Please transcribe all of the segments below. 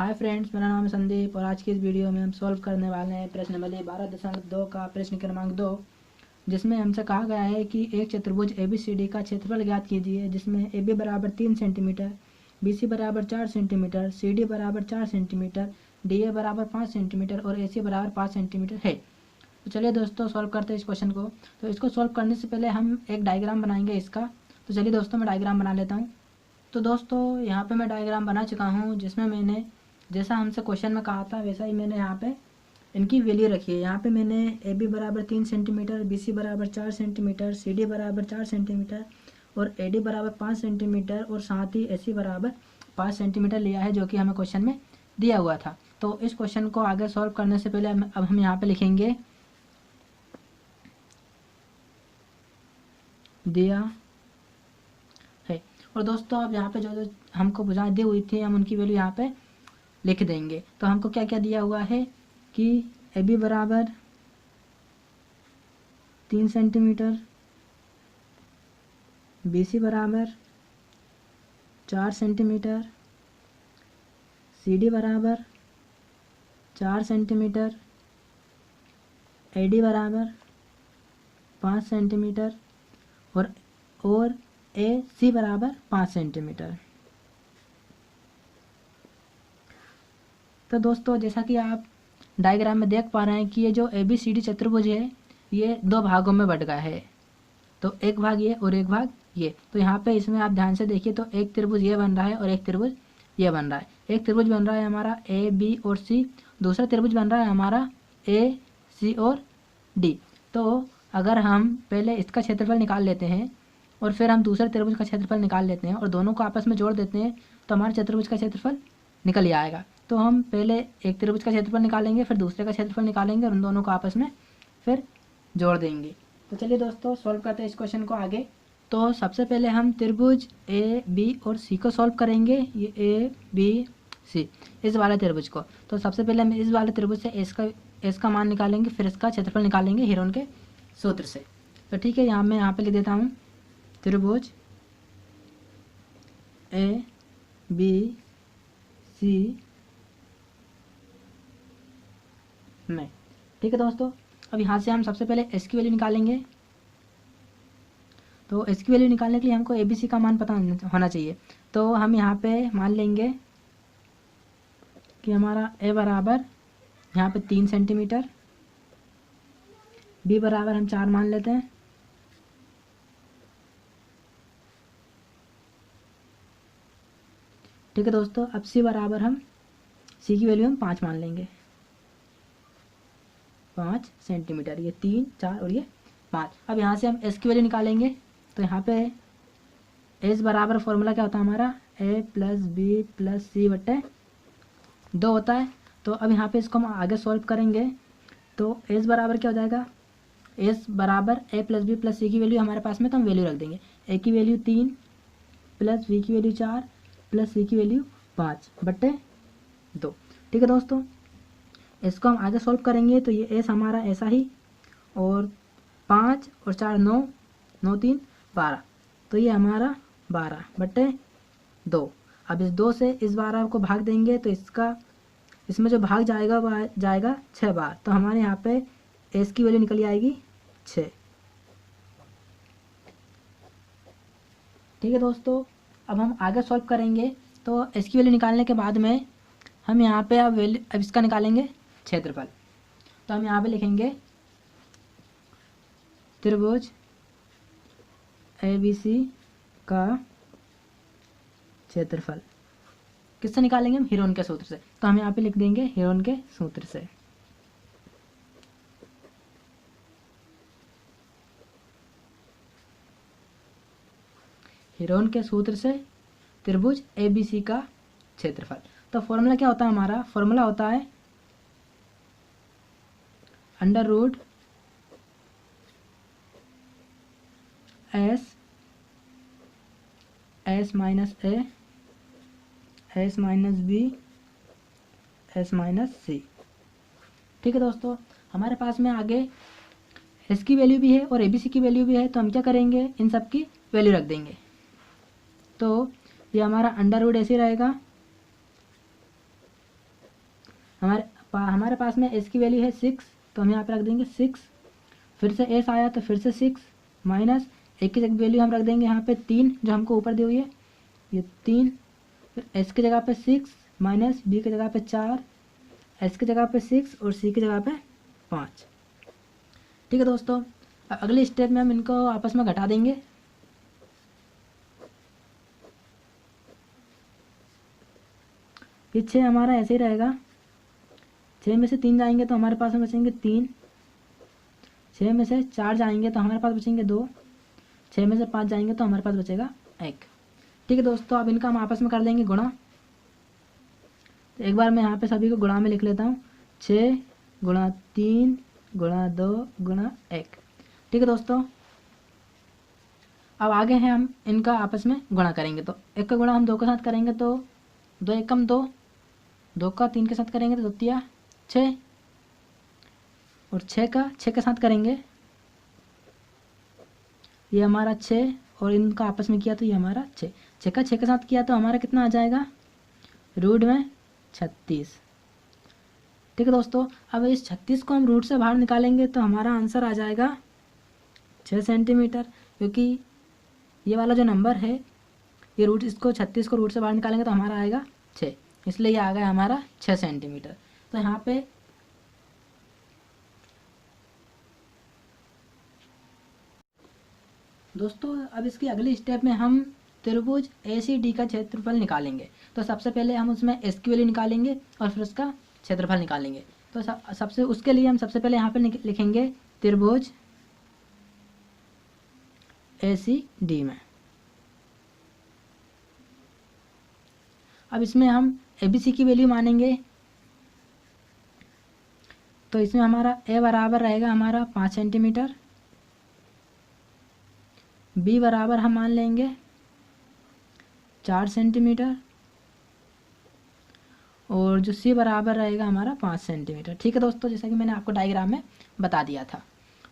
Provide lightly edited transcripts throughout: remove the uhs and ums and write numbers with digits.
Hi friends, मेरा नाम है संदीप और आज की इस वीडियो में हम सॉल्व करने वाले हैं प्रश्न नंबर 12.2 का प्रश्न क्रमांक 2, जिसमें हमसे कहा गया है कि एक चतुर्भुज ABCD का क्षेत्रफल ज्ञात कीजिए, जिसमें AB बराबर 3 सेंटीमीटर, BC बराबर 4 सेंटीमीटर, CD बराबर 4 सेंटीमीटर, DA बराबर 5 सेंटीमीटर और AC बराबर 5 सेंटीमीटर है। तो चलिए दोस्तों सॉल्व करते हैं इस क्वेश्चन को। तो इसको सॉल्व करने से पहले हम एक डायग्राम बनाएंगे इसका। तो चलिए दोस्तों मैं डायग्राम बना लेता हूँ। तो दोस्तों यहाँ पे मैं डायग्राम बना चुका हूँ, जिसमें मैंने जैसा हमसे क्वेश्चन में कहा था वैसा ही मैंने यहाँ पे इनकी वैल्यू रखी है। यहाँ पे मैंने AB बराबर 3 सेंटीमीटर, BC बराबर 4 सेंटीमीटर, CD बराबर 4 सेंटीमीटर और AD बराबर 5 सेंटीमीटर और साथ ही AC बराबर 5 सेंटीमीटर लिया है, जो कि हमें क्वेश्चन में दिया हुआ था। तो इस क्वेश्चन को आगे सॉल्व करने से पहले अब हम यहाँ पे लिखेंगे दिया है। और दोस्तों अब यहाँ पे जो हमको भुजाएं दी हुई थी हम उनकी वैल्यू यहाँ पे लिख देंगे। तो हमको क्या क्या दिया हुआ है कि AB बराबर 3 सेंटीमीटर, BC बराबर 4 सेंटीमीटर, CD बराबर 4 सेंटीमीटर, AD बराबर 5 सेंटीमीटर और AC बराबर 5 सेंटीमीटर। तो दोस्तों जैसा कि आप डायग्राम में देख पा रहे हैं कि ये जो ABCD चतुर्भुज है ये दो भागों में बट गया है। तो एक भाग ये और एक भाग ये। तो यहाँ पे इसमें आप ध्यान से देखिए तो एक त्रिभुज ये बन रहा है और एक त्रिभुज ये बन रहा है। एक त्रिभुज बन रहा है हमारा AB और C, दूसरा त्रिभुज बन रहा है हमारा AC और D। तो अगर हम पहले इसका क्षेत्रफल निकाल लेते हैं और फिर हम दूसरे त्रिभुज का क्षेत्रफल निकाल लेते हैं और दोनों को आपस में जोड़ देते हैं तो हमारे चतुर्भुज का क्षेत्रफल निकल ही आएगा। तो हम पहले एक त्रिभुज का क्षेत्रफल निकालेंगे, फिर दूसरे का क्षेत्रफल निकालेंगे और उन दोनों को आपस में फिर जोड़ देंगे। तो चलिए दोस्तों सॉल्व करते हैं इस क्वेश्चन को आगे। तो सबसे पहले हम त्रिभुज AB और C को सॉल्व करेंगे, ये ABC इस वाले त्रिभुज को। तो सबसे पहले हम इस वाले त्रिभुज से S का मान निकालेंगे, फिर इसका क्षेत्रफल निकालेंगे हीरोन के सूत्र से। तो ठीक है, मैं यहाँ पे लिख देता हूँ त्रिभुज ABC में। ठीक है दोस्तों, अब यहाँ से हम सबसे पहले S की वैल्यू निकालेंगे। तो S की वैल्यू निकालने के लिए हमको ABC का मान पता होना चाहिए। तो हम यहाँ पे मान लेंगे कि हमारा A बराबर यहाँ पे 3 सेंटीमीटर, B बराबर हम 4 मान लेते हैं, ठीक है दोस्तों। अब C बराबर हम C की वैल्यू हम 5 मान लेंगे, 5 सेंटीमीटर, ये 3, 4 और ये 5। अब यहाँ से हम S की वैल्यू निकालेंगे। तो यहाँ पे S बराबर फॉर्मूला क्या होता है हमारा A plus B plus C बटे 2 होता है। तो अब यहाँ पे इसको हम आगे सॉल्व करेंगे। तो S बराबर क्या हो जाएगा, S बराबर A plus B plus C की वैल्यू हमारे पास में, तो हम वैल्यू रख देंगे। A की वैल्यू 3 प्लस B की वैल्यू 4 प्लस C की वैल्यू 5 बटे 2। ठीक है दोस्तों, इसको हम आगे सॉल्व करेंगे। तो ये S हमारा ऐसा ही, और 5 और 4 9, 9 3 12, तो ये हमारा 12 बटे 2। अब इस 2 से इस 12 को भाग देंगे तो इसमें जो भाग जाएगा वह जाएगा 6 बार। तो हमारे यहाँ पे S की वैल्यू निकल आएगी 6। ठीक है दोस्तों, अब हम आगे सॉल्व करेंगे। तो S की वैल्यू निकालने के बाद में हम यहाँ पे अब इसका निकालेंगे क्षेत्रफल। तो हम यहाँ पे लिखेंगे त्रिभुज ABC का क्षेत्रफल किससे निकालेंगे, हम हीरोन के सूत्र से। तो हम यहाँ पे लिख देंगे हीरोन के सूत्र से। हीरोन के सूत्र से त्रिभुज ABC का क्षेत्रफल। तो फॉर्मूला क्या होता है हमारा, फॉर्मूला होता है under root S minus A S minus B S minus C। ठीक है दोस्तों, हमारे पास में आगे S की वैल्यू भी है और ABC की वैल्यू भी है। तो हम क्या करेंगे, इन सब की वैल्यू रख देंगे। तो ये हमारा अंडर रूट ऐसे रहेगा हमारे पास में एस की वैल्यू है 6, तो हम यहाँ पे रख देंगे 6। फिर से एस आया तो फिर से 6 माइनस एक की जगह वैल्यू हम रख देंगे यहाँ पे 3, जो हमको ऊपर दी हुई है ये 3। फिर एस की जगह पे 6 माइनस बी की जगह पे 4, एस की जगह पे 6 और सी की जगह पे 5। ठीक है दोस्तों, अब अगले स्टेप में हम इनको आपस में घटा देंगे। ये 6 हमारा ऐसे ही रहेगा, 6 में से 3 जाएंगे तो हमारे पास में बचेंगे 3, 6 में से 4 जाएंगे तो हमारे पास बचेंगे 2, 6 में से 5 जाएंगे तो हमारे पास बचेगा 1। ठीक है दोस्तों, अब इनका हम आपस में कर देंगे गुणा। तो एक बार मैं यहाँ पे सभी को गुणा में लिख लेता हूँ, 6 गुणा 3 गुणा 2 गुणा 1। ठीक है दोस्तों, अब आगे हैं हम इनका आपस में गुणा करेंगे। तो 1 का गुणा हम 2 के साथ करेंगे तो 2 एकम 2, 2 का 3 के साथ करेंगे तो 2 तिया 6, और 6 का 6 के साथ करेंगे ये हमारा 6, और इनका आपस में किया तो ये हमारा 6। 6 का 6 के साथ किया तो हमारा कितना आ जाएगा, रूट में 36। ठीक है दोस्तों, अब इस 36 को हम रूट से बाहर निकालेंगे तो हमारा आंसर आ जाएगा 6 सेंटीमीटर, क्योंकि ये वाला जो नंबर है ये रूट, इसको 36 को रूट से बाहर निकालेंगे तो हमारा आएगा 6, इसलिए ये आ गया हमारा 6 सेंटीमीटर। तो यहाँ पे दोस्तों अब इसकी अगली स्टेप में हम त्रिभुज ACD का क्षेत्रफल निकालेंगे। तो सबसे पहले हम उसमें एस की वैल्यू निकालेंगे और फिर उसका क्षेत्रफल निकालेंगे। तो सबसे उसके लिए हम सबसे पहले यहाँ पे लिखेंगे त्रिभुज ACD में। अब इसमें हम ABC की वैल्यू मानेंगे, तो इसमें हमारा A बराबर रहेगा हमारा 5 सेंटीमीटर, B बराबर हम मान लेंगे 4 सेंटीमीटर, और जो C बराबर रहेगा हमारा 5 सेंटीमीटर। ठीक है दोस्तों, जैसा कि मैंने आपको डायग्राम में बता दिया था।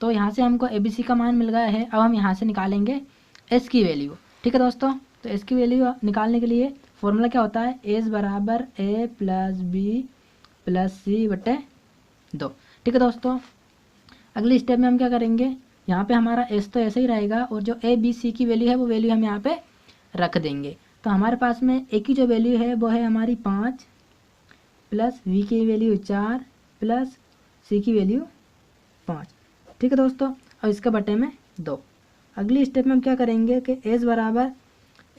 तो यहाँ से हमको ABC का मान मिल गया है। अब हम यहाँ से निकालेंगे S की वैल्यू। ठीक है दोस्तों, तो S की वैल्यू निकालने के लिए फॉर्मूला क्या होता है, S बराबर A plus B plus C बटे 2। ठीक है दोस्तों, अगले स्टेप में हम क्या करेंगे, यहाँ पे हमारा S तो ऐसे ही रहेगा और जो ABC की वैल्यू है वो वैल्यू हम यहाँ पे रख देंगे। तो हमारे पास में A की जो वैल्यू है वो है हमारी 5 प्लस V की वैल्यू 4 प्लस C की वैल्यू 5। ठीक है दोस्तों, अब इसके बटे में 2। अगली स्टेप में हम क्या करेंगे कि S बराबर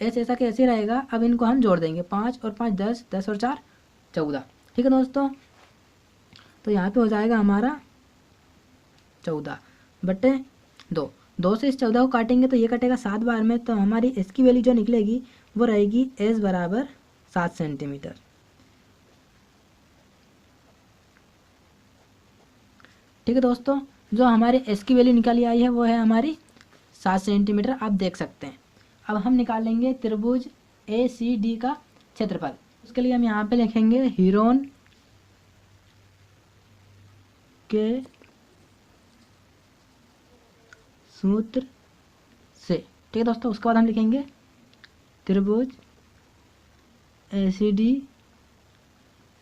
S ऐसा कि ऐसे रहेगा। अब इनको हम जोड़ देंगे, 5 और 5 10, 10 और 4 14। ठीक है दोस्तों, तो यहाँ पे हो जाएगा हमारा 14 बटे 2। 2 से इस 14 को काटेंगे तो ये कटेगा 7 बार में, तो हमारी S की वैल्यू जो निकलेगी वो रहेगी S बराबर 7 सेंटीमीटर। ठीक है दोस्तों, जो हमारे S की वैल्यू निकाली आई है वो है हमारी 7 सेंटीमीटर, आप देख सकते हैं। अब हम निकालेंगे त्रिभुज ACD का क्षेत्रफल। उसके लिए हम यहाँ पे लिखेंगे हीरोन के सूत्र से। ठीक है दोस्तों, उसके बाद हम लिखेंगे त्रिभुज ACD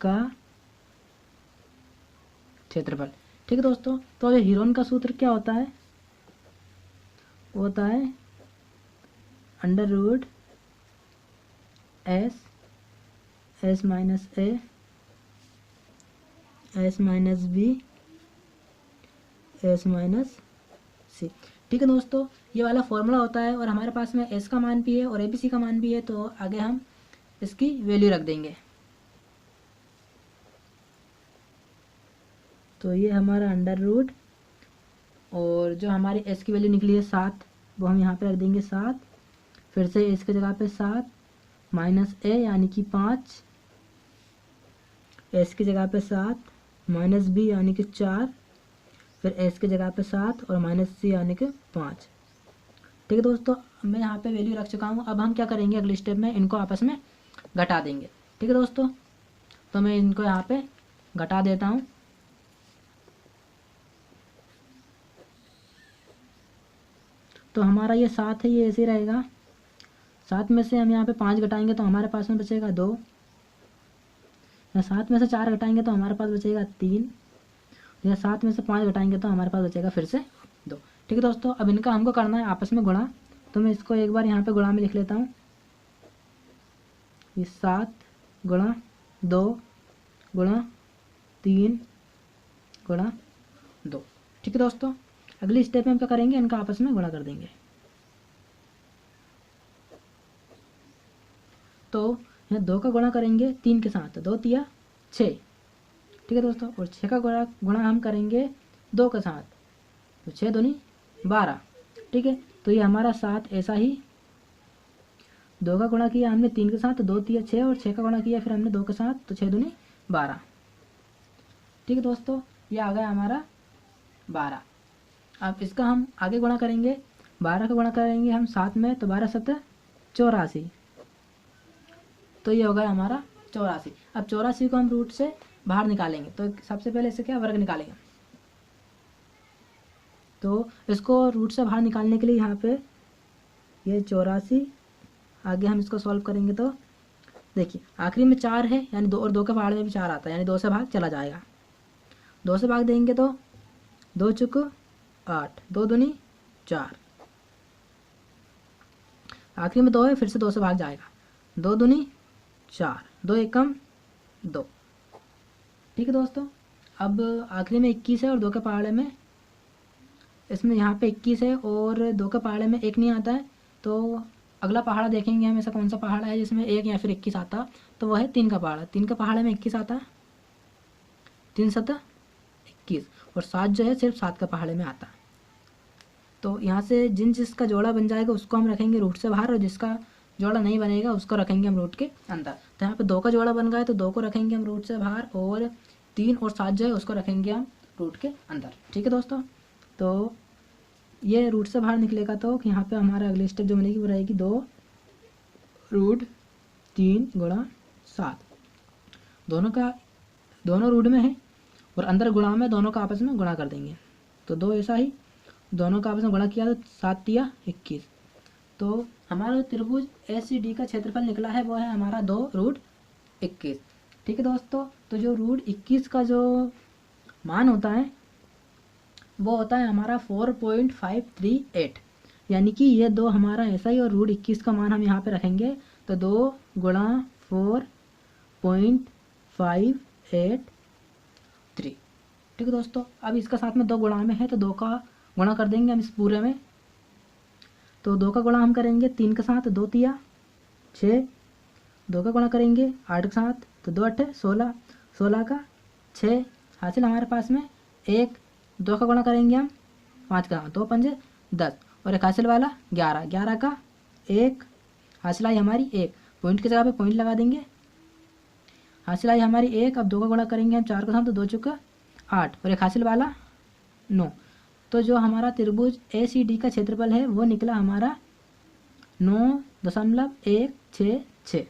का क्षेत्रफल। ठीक है दोस्तों, तो ये हीरोन का सूत्र क्या होता है, वो होता है under root S minus A S minus B S minus C। ठीक है दोस्तों, ये वाला फॉर्मूला होता है और हमारे पास में S का मान भी है और ABC का मान भी है, तो आगे हम इसकी वैल्यू रख देंगे। तो ये हमारा अंडर रूट, और जो हमारी S की वैल्यू निकली है 7, वो हम यहाँ पे रख देंगे 7। फिर से S की जगह पे 7 माइनस A यानी कि 5, S की जगह पे 7 माइनस B यानी कि 4, फिर S की जगह पे 7 और माइनस C यानी कि 5। ठीक है दोस्तों, मैं यहाँ पे वैल्यू रख चुका हूँ। अब हम क्या करेंगे, अगले स्टेप में इनको आपस में घटा देंगे। ठीक है दोस्तों, तो मैं इनको यहाँ पे घटा देता हूँ। तो हमारा ये 7 है, ये ऐसे ही रहेगा। 7 में से हम यहाँ पे 5 घटाएंगे तो हमारे पास में बचेगा 2, या 7 में से 4 घटाएंगे तो हमारे पास बचेगा 3, या 7 में से 5 घटाएंगे तो हमारे पास बचेगा फिर से 2। ठीक है दोस्तों, अब इनका हमको करना है आपस में गुणा। तो मैं इसको एक बार यहाँ पे गुणा में लिख लेता हूँ। ये 7 गुणा 2 गुणा 3 गुणा 2। ठीक है दोस्तों, अगली स्टेप में हम क्या करेंगे, इनका आपस में गुणा कर देंगे। तो यहाँ 2 का गुणा करेंगे 3 के साथ, 2 तिया 6। ठीक है दोस्तों, और 6 का गुणा हम करेंगे 2 के साथ, तो 6 दूनी 12। ठीक है, तो ये हमारा 7 ऐसा ही 2 का गुणा किया हमने 3 के साथ, तो 2 तिया 6, और 6 का गुणा किया फिर हमने 2 के साथ, तो 6 दूनी 12। ठीक है दोस्तों, ये आ गया हमारा 12। अब इसका हम आगे गुणा करेंगे, 12 का गुणा करेंगे हम 7 में, तो 12 7 84। तो ये हो गया हमारा 84। अब 84 को हम रूट से बाहर निकालेंगे, तो सबसे पहले इसे क्या वर्ग निकालेंगे। तो इसको रूट से बाहर निकालने के लिए यहाँ पे ये 84, आगे हम इसको सॉल्व करेंगे तो देखिए आखिरी में 4 है, यानी 2 और 2 के पहाड़ में भी 4 आता है, यानी 2 से भाग चला जाएगा। 2 से भाग देंगे तो 2 चुक 8, 2 दूनी 4, आखिरी में 2 है, फिर से 2 से भाग जाएगा, 2 दूनी 4, 2 एकम 2। ठीक है दोस्तों, अब आखिरी में 21 है और 2 के पहाड़े में, इसमें यहाँ पे 21 है और 2 के पहाड़े में 1 नहीं आता है, तो अगला पहाड़ा देखेंगे हम ऐसा कौन सा पहाड़ा है जिसमें 1 या फिर 21 आता, तो वह है 3 का पहाड़ा। 3 के पहाड़े में 21 आता है, 3 7 21, और 7 जो है सिर्फ 7 का पहाड़े में आता है। तो यहाँ से जिसका जोड़ा बन जाएगा उसको हम रखेंगे रूट से बाहर, और जिसका जोड़ा नहीं बनेगा उसको रखेंगे हम रूट के अंदर। तो यहाँ पे 2 का जोड़ा बन गया है, तो 2 को रखेंगे हम रूट से बाहर, और 3 और 7 जो है उसको रखेंगे हम रूट के अंदर। ठीक है दोस्तों, तो ये रूट से बाहर निकलेगा तो यहाँ पे हमारा अगली स्टेप जो बनेगी वो रहेगी 2 रूट 3 गुणा 7। दोनों रूट में है और अंदर गुणा में, दोनों का आपस में गुणा कर देंगे। तो 2 ऐसा ही दोनों का आपस में गुणा किया तो 7 तिया 21। तो हमारा जो त्रिभुज ACD का क्षेत्रफल निकला है वो है हमारा 2 रूट 21। ठीक है दोस्तों, तो जो रूट 21 का जो मान होता है वो होता है हमारा 4.538, यानी कि ये 2 हमारा ऐसा ही, और रूट 21 का मान हम यहाँ पे रखेंगे, तो 2 गुणा 4.583। ठीक है दोस्तों, अब इसका साथ में 2 गुणा में है, तो 2 का गुणा कर देंगे हम इस पूरे में। तो 2 का गुणा हम करेंगे 3 के साथ, 2 तिया 6, 2 का गुणा करेंगे 8 के साथ, तो 2 8 16, 16 का 6 हासिल हमारे पास में 1। 2 का गुणा करेंगे हम 5 का, 2 5 10, और एक हासिल वाला 11, 11 का 1 हासिल आई हमारी 1, पॉइंट की जगह पे पॉइंट लगा देंगे, हासिल आई हमारी 1। अब 2 का गुणा करेंगे हम 4 के साथ, तो 2 चुका 8, और एक हासिल वाला 9। तो जो हमारा त्रिभुज ACD का क्षेत्रफल है वो निकला हमारा 9.166।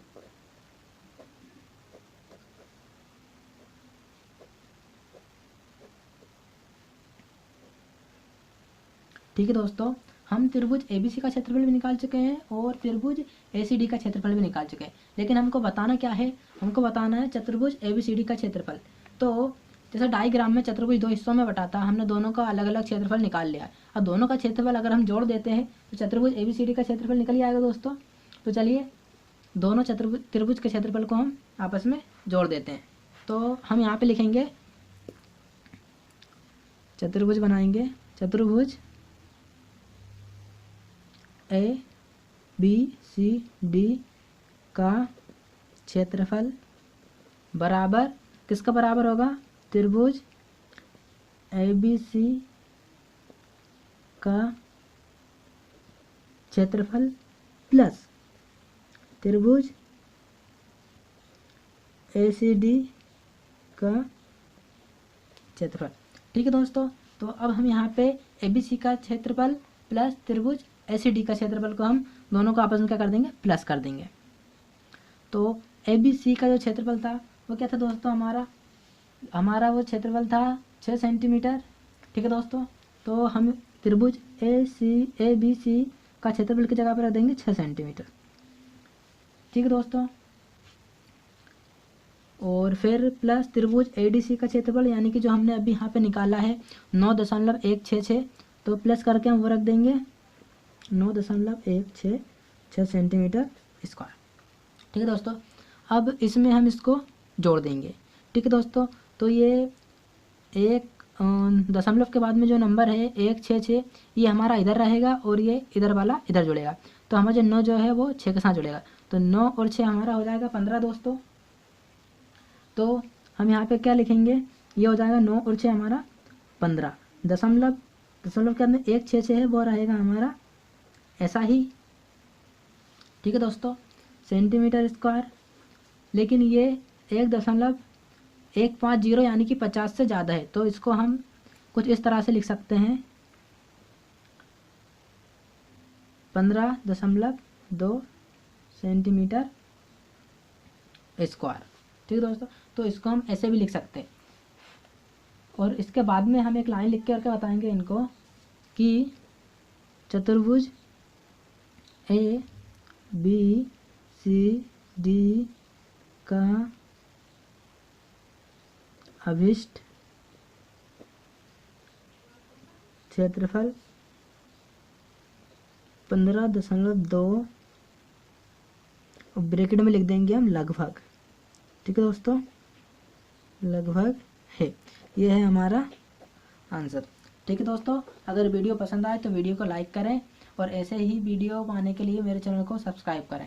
ठीक है दोस्तों, हम त्रिभुज ABC का क्षेत्रफल भी निकाल चुके हैं और त्रिभुज ACD का क्षेत्रफल भी निकाल चुके हैं, लेकिन हमको बताना क्या है, हमको बताना है चतुर्भुज ABCD का क्षेत्रफल। तो जैसे डायग्राम में चतुर्भुज 2 हिस्सों में बटाता, हमने दोनों का अलग अलग क्षेत्रफल निकाल लिया। अब दोनों का क्षेत्रफल अगर हम जोड़ देते हैं तो चतुर्भुज ABCD का क्षेत्रफल निकल ही आएगा दोस्तों। तो चलिए दोनों त्रिभुज के क्षेत्रफल को हम आपस में जोड़ देते हैं। तो हम यहाँ पे लिखेंगे, चतुर्भुज बनाएंगे, चतुर्भुज ABCD का क्षेत्रफल बराबर किसका बराबर होगा, त्रिभुज ABC का क्षेत्रफल प्लस त्रिभुज ACD का क्षेत्रफल। ठीक है दोस्तों, तो अब हम यहाँ पे ABC का क्षेत्रफल प्लस त्रिभुज ACD का क्षेत्रफल को हम दोनों को आपस में क्या कर देंगे, प्लस कर देंगे। तो ABC का जो क्षेत्रफल था वो क्या था दोस्तों, हमारा वो क्षेत्रफल था 6 सेंटीमीटर। ठीक है दोस्तों, तो हम त्रिभुज ABC का क्षेत्रफल की जगह पर रख देंगे 6 सेंटीमीटर। ठीक है दोस्तों, और फिर प्लस त्रिभुज ADC का क्षेत्रफल यानी कि जो हमने अभी यहाँ पे निकाला है 9.166, तो प्लस करके हम वो रख देंगे 9.166 सेंटीमीटर स्क्वायर। ठीक है दोस्तों, अब इसमें हम इसको जोड़ देंगे। ठीक है दोस्तों, तो ये एक दशमलव के बाद में जो नंबर है 166, ये हमारा इधर रहेगा और ये इधर वाला इधर जुड़ेगा, तो हमारा जो 9 जो है वो 6 के साथ जुड़ेगा, तो 9 और 6 हमारा हो जाएगा 15 दोस्तों। तो हम यहाँ पे क्या लिखेंगे, ये हो जाएगा 9 और 6 हमारा 15, दशमलव के अंदर 166 है वो रहेगा हमारा ऐसा ही। ठीक है दोस्तों, सेंटीमीटर स्क्वायर, लेकिन ये 1.150 यानी कि 50 से ज़्यादा है, तो इसको हम कुछ इस तरह से लिख सकते हैं 15.2 सेंटीमीटर स्क्वायर। ठीक है दोस्तों, तो इसको हम ऐसे भी लिख सकते हैं। और इसके बाद में हम एक लाइन लिख के करके बताएंगे इनको कि चतुर्भुज ABCD का अभिष्ट क्षेत्रफल 15.2 और ब्रैकेट में लिख देंगे हम लगभग। ठीक है दोस्तों, लगभग है, ये है हमारा आंसर। ठीक है दोस्तों, अगर वीडियो पसंद आए तो वीडियो को लाइक करें और ऐसे ही वीडियो पाने के लिए मेरे चैनल को सब्सक्राइब करें।